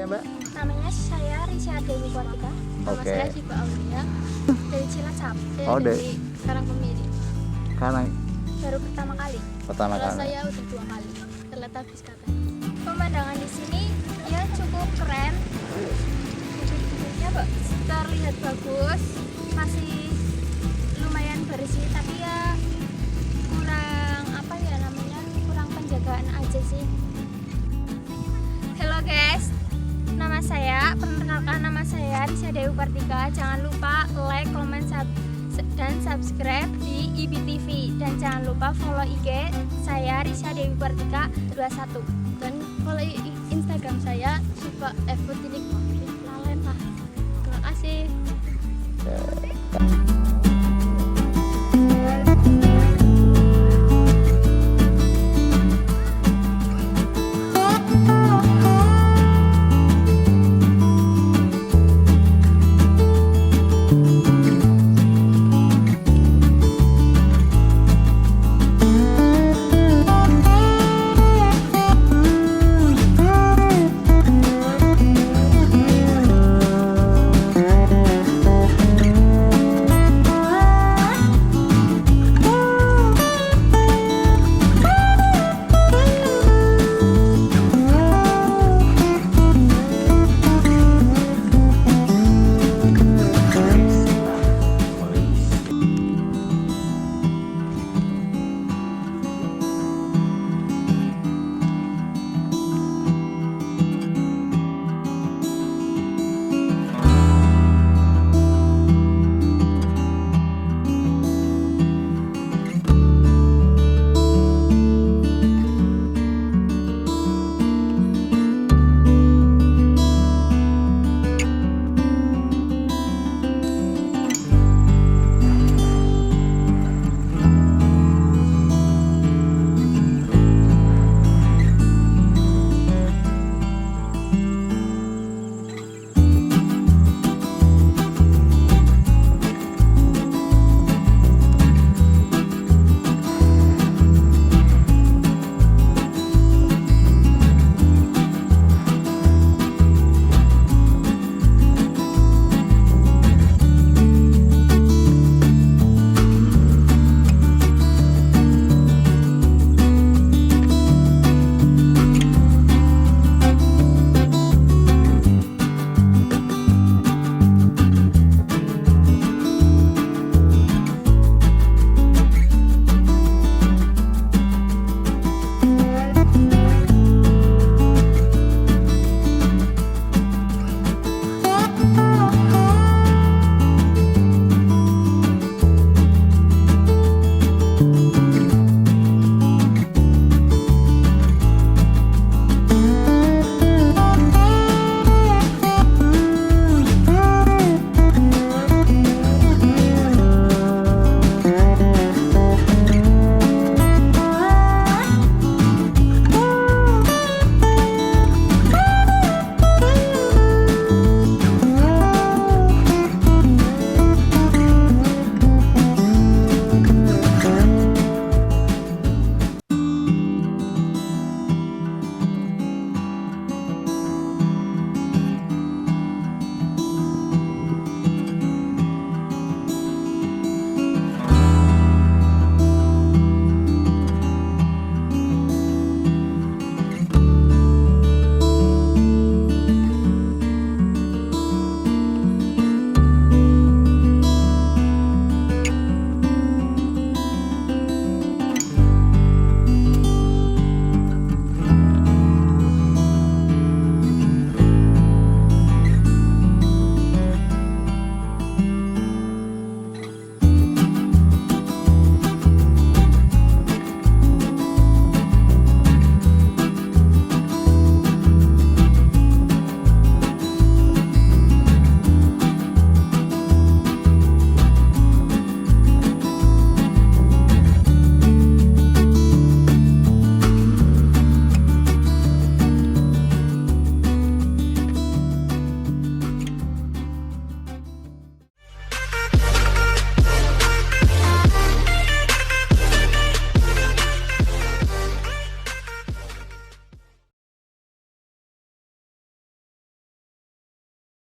namanya Mbak? Namanya saya Risha Dewi Kartika. Nama Oke. saya Siva Aulia dari Cilacap. Saya Oh, dari Karangkemiri. Karena Baru pertama kali. pertama Kalau kali. saya udah 2 kali. Teletabis katanya. Pemandangan di sini ya cukup keren. Bibit-bibitnya terlihat bagus. Masih lumayan bersih tapi ya kurang apa ya namanya? Kurang penjagaan aja sih. Halo guys. Perkenalkan nama saya Risha Dewi Kartika. Jangan lupa like, comment, dan subscribe di IBTV. Dan jangan lupa follow IG saya Risha Dewi Kartika 21. Dan follow Instagram saya Siva F. Lalen lah. Terima kasih. Ya.